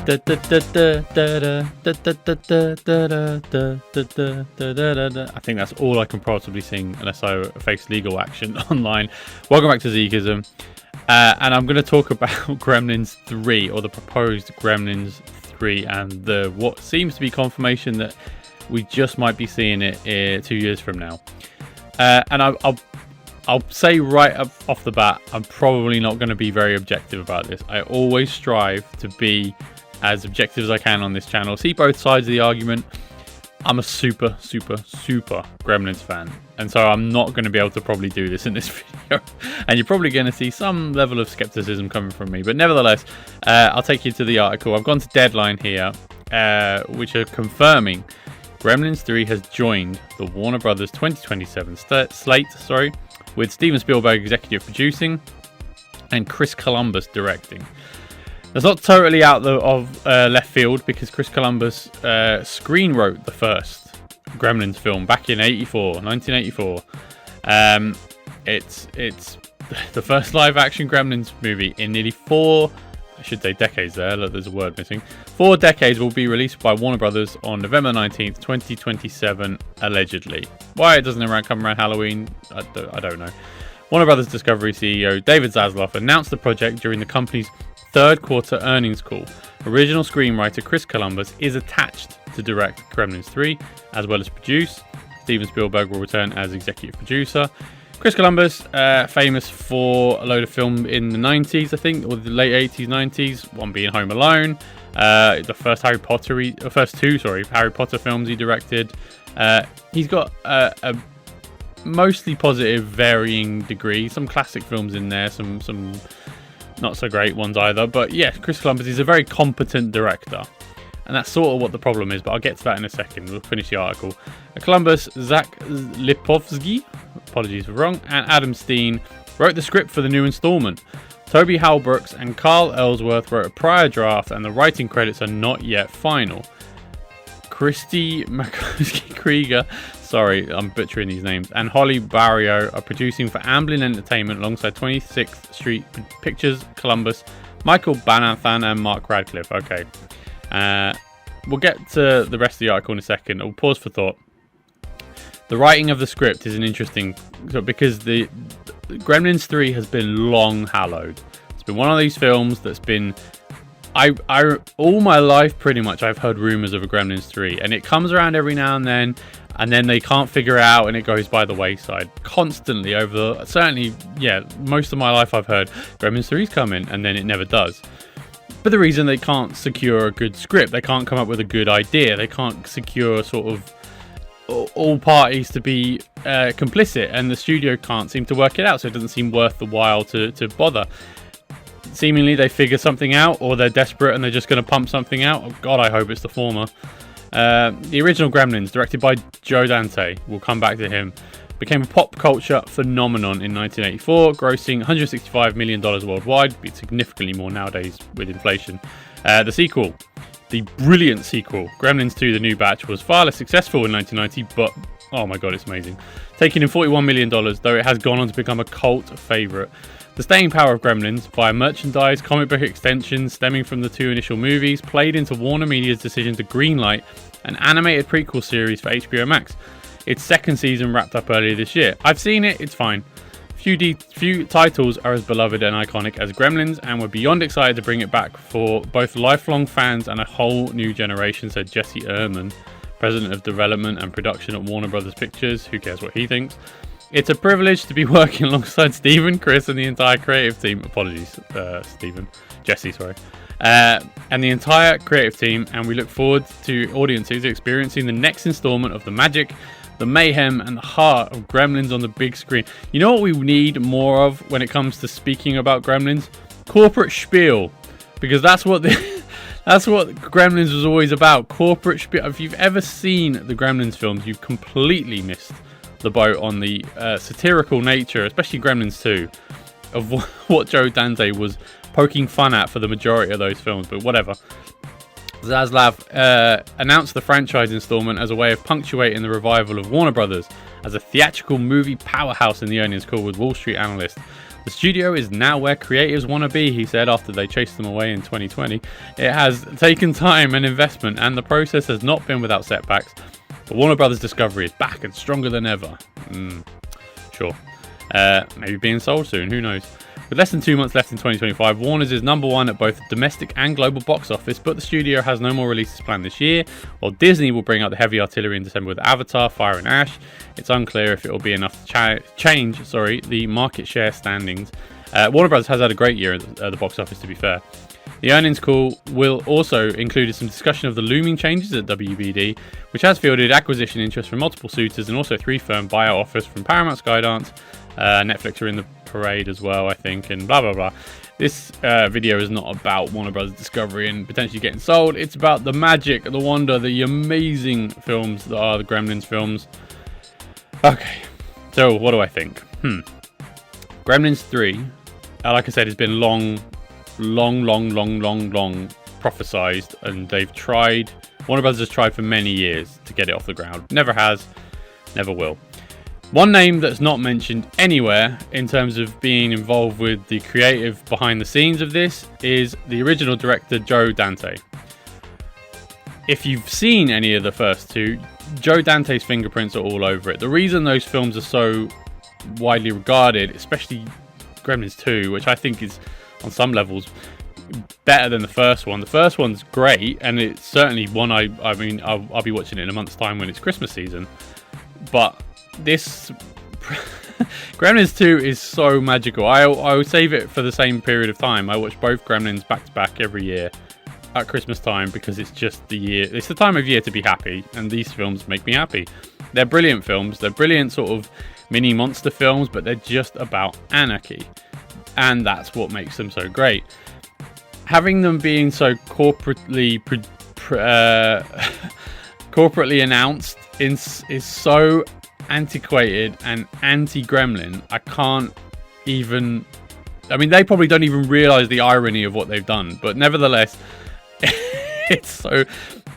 think that's all I can possibly sing unless I face legal action online. Welcome back to Zekeism. And I'm going to talk about Gremlins 3, or the proposed Gremlins 3, and what seems to be confirmation that we just might be seeing it 2 years from now. And I'll say right off the bat, I'm probably not going to be very objective about this. I always strive to be as objective as I can on this channel. See both sides of the argument. I'm a super Gremlins fan, and so I'm not going to be able to probably do this in this video. And you're probably going to see some level of skepticism coming from me. But nevertheless, I'll take you to the article. I've gone to Deadline here, which are confirming Gremlins 3 has joined the Warner Brothers 2027 slate, with Steven Spielberg executive producing and Chris Columbus directing. That's not totally out of left field, because Chris Columbus screenwrote the first Gremlins film back in 1984. It's the first live-action Gremlins movie in nearly decades there. Look, there's a word missing. 4 decades will be released by Warner Brothers on November 19th, 2027, allegedly. Why it doesn't come around Halloween, I don't know. Warner Brothers Discovery CEO David Zaslav announced the project during the company's third quarter earnings call. Original screenwriter Chris Columbus is attached to direct Gremlins 3, as well as produce. Steven Spielberg will return as executive producer. Chris Columbus, famous for a load of film in the 90s, I think, or the late 80s, 90s, one being Home Alone, the first Harry Potter films he directed. He's got a mostly positive, varying degree. Some classic films in there, some not so great ones either. But yeah, Chris Columbus is a very competent director. And that's sort of what the problem is, but I'll get to that in a second. We'll finish the article. Columbus, Zach Lipovsky, apologies if wrong, and Adam Steen wrote the script for the new installment. Toby Howell-Brooks and Carl Ellsworth wrote a prior draft, and the writing credits are not yet final. Christy Makowski-Krieger, sorry, I'm butchering these names, and Holly Barrio are producing for Amblin Entertainment alongside 26th Street Pictures, Columbus, Michael Banathan, and Mark Radcliffe. Okay. We'll get to the rest of the article in a second. I'll pause for thought. The writing of the script is an interesting, because the Gremlins 3 has been long hallowed. It's been one of these films that's been, I all my life pretty much I've heard rumors of a Gremlins 3, and it comes around every now and then they can't figure it out, and it goes by the wayside constantly most of my life. I've heard Gremlins 3's coming, and then it never does. But the reason they can't secure a good script, they can't come up with a good idea, they can't secure sort of all parties to be complicit, and the studio can't seem to work it out, so it doesn't seem worth the while to bother. Seemingly they figure something out, or they're desperate and they're just going to pump something out. Oh God, I hope it's the former. The original Gremlins, directed by Joe Dante, we'll come back to him, became a pop culture phenomenon in 1984, grossing $165 million worldwide, be significantly more nowadays with inflation. The sequel, the brilliant sequel, Gremlins 2 The New Batch, was far less successful in 1990, but oh my God, it's amazing. Taking in $41 million, though it has gone on to become a cult favourite. The staying power of Gremlins, via merchandise, comic book extensions stemming from the 2 initial movies, played into Warner Media's decision to greenlight an animated prequel series for HBO Max. Its second season wrapped up earlier this year. I've seen it, it's fine. Few titles are as beloved and iconic as Gremlins, and we're beyond excited to bring it back for both lifelong fans and a whole new generation, said Jesse Ehrman, President of Development and Production at Warner Brothers Pictures. Who cares what he thinks? It's a privilege to be working alongside Steven, Chris, and the entire creative team. Apologies, Jesse, sorry. And the entire creative team, and we look forward to audiences experiencing the next installment of the magic, the mayhem, and the heart of Gremlins on the big screen. You know what we need more of when it comes to speaking about Gremlins? Corporate spiel, because that's what Gremlins was always about. Corporate spiel. If you've ever seen the Gremlins films, you've completely missed the boat on the satirical nature, especially Gremlins 2, of what Joe Dante was poking fun at for the majority of those films. But whatever. Zaslav announced the franchise installment as a way of punctuating the revival of Warner Brothers as a theatrical movie powerhouse in the earnings call with Wall Street analyst. The studio is now where creatives want to be, he said after they chased them away in 2020. It has taken time and investment, and the process has not been without setbacks. But Warner Brothers Discovery is back and stronger than ever. Sure. Maybe being sold soon, who knows. With less than 2 months left in 2025, Warner's is #1 at both the domestic and global box office, but the studio has no more releases planned this year. While Disney will bring out the heavy artillery in December with Avatar, Fire and Ash, it's unclear if it will be enough to change the market share standings. Warner Bros. Has had a great year at the box office, to be fair. The earnings call will also include some discussion of the looming changes at WBD, which has fielded acquisition interest from multiple suitors and also 3 firm buyout offers from Paramount, Skydance. Netflix are in the parade as well, I think, and blah blah blah. This video is not about Warner Bros. Discovery and potentially getting sold. It's about the magic, the wonder, the amazing films that are the Gremlins films. Okay, so what do I think? Gremlins 3, like I said, has been long prophesized, and they've tried. Warner Bros. Has tried for many years to get it off the ground. Never has, never will. One name that's not mentioned anywhere in terms of being involved with the creative behind the scenes of this is the original director, Joe Dante. If you've seen any of the first two, Joe Dante's fingerprints are all over it. The reason those films are so widely regarded, especially Gremlins 2, which I think is on some levels better than the first one. The first one's great, and it's certainly one I'll be watching it in a month's time when it's Christmas season. But this Gremlins 2 is so magical. I would save it for the same period of time. I watch both Gremlins back to back every year at Christmas time because it's just the year. It's the time of year to be happy, and these films make me happy. They're brilliant films. They're brilliant sort of mini monster films, but they're just about anarchy, and that's what makes them so great. Having them being so corporately announced is so antiquated and anti-Gremlin. I can't even. I mean, they probably don't even realize the irony of what they've done, but nevertheless, it's so.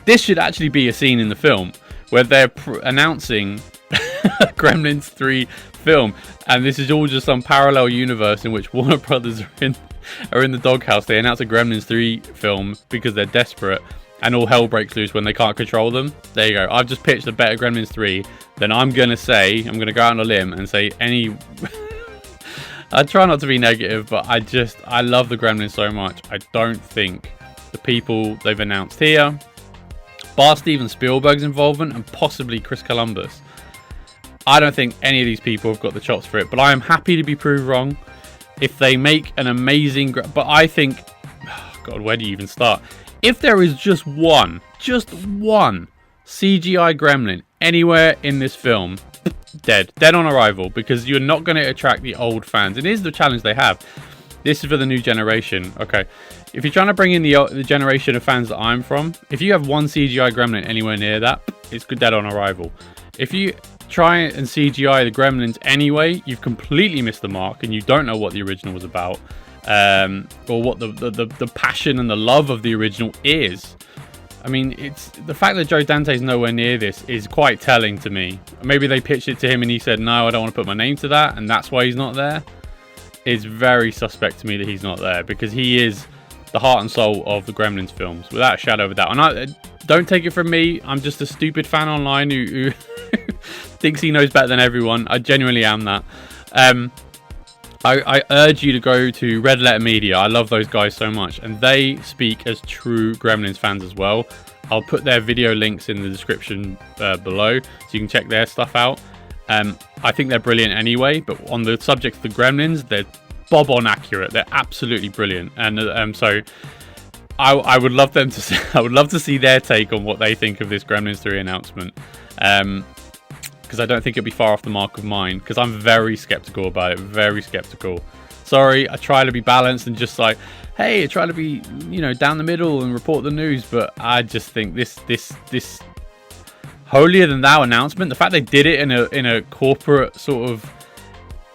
This should actually be a scene in the film where they're announcing Gremlins 3 film, and this is all just some parallel universe in which Warner Brothers are in the doghouse. They announce a Gremlins 3 film because they're desperate, and all hell breaks loose when they can't control them. There you go. I've just pitched a better Gremlins 3 than I'm going to go out on a limb and say any. I try not to be negative, but I love the Gremlins so much. I don't think the people they've announced here, bar Steven Spielberg's involvement and possibly Chris Columbus, I don't think any of these people have got the chops for it. But I am happy to be proved wrong. If they make an amazing, but I think, oh God, where do you even start? If there is just one CGI Gremlin anywhere in this film, dead on arrival, because you're not going to attract the old fans. And here's the challenge they have. This is for the new generation. Okay, if you're trying to bring in the generation of fans that I'm from, if you have one CGI Gremlin anywhere near that, it's dead on arrival. If you try and CGI the Gremlins anyway, you've completely missed the mark, and you don't know what the original was about, or what the passion and the love of the original is. I mean, it's the fact that Joe Dante's nowhere near this is quite telling to me. Maybe they pitched it to him and he said, no, I don't want to put my name to that, and that's why he's not there. It's very suspect to me that he's not there, because he is the heart and soul of the Gremlins films, without a shadow of a doubt. And I don't take it from me, I'm just a stupid fan online who thinks he knows better than everyone. I genuinely am that. I urge you to go to Red Letter Media. I love those guys so much, and they speak as true Gremlins fans as well. I'll put their video links in the description below, so you can check their stuff out. I think they're brilliant anyway, but on the subject of the Gremlins, they're bob on accurate. They're absolutely brilliant, and so I would love them to see. I would love to see their take on what they think of this Gremlins 3 announcement. Because I don't think it'll be far off the mark of mine, because I'm very skeptical about it, very skeptical. Sorry, I try to be balanced and just like, hey, I try to be, down the middle and report the news, but I just think this holier than thou announcement, the fact they did it in a corporate sort of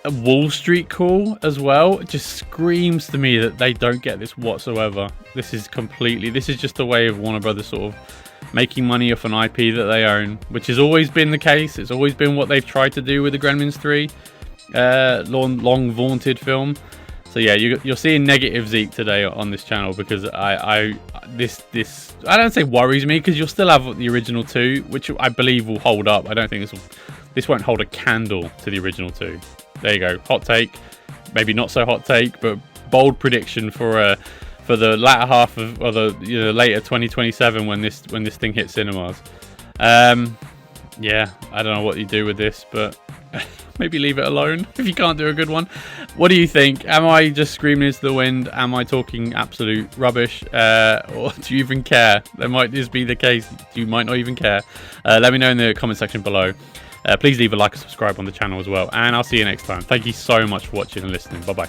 a Wall Street call as well, it just screams to me that they don't get this whatsoever. This is just a way of Warner Brothers sort of making money off an IP that they own, which has always been the case. It's always been what they've tried to do with the Gremlins 3. long vaunted film. So yeah, you're seeing negative Zeke today on this channel because this I don't say worries me, because you'll still have the original 2, which I believe will hold up. I don't think this won't hold a candle to the original 2. There you go, hot take, maybe not so hot take, but bold prediction for the latter half of, or the later 2027 when this thing hits cinemas. Yeah, I don't know what you do with this, but maybe leave it alone if you can't do a good one. What do you think? Am I just screaming into the wind? Am I talking absolute rubbish? Or do you even care? That might just be the case. You might not even care. Let me know in the comment section below. Please leave a like and subscribe on the channel as well. And I'll see you next time. Thank you so much for watching and listening. Bye-bye.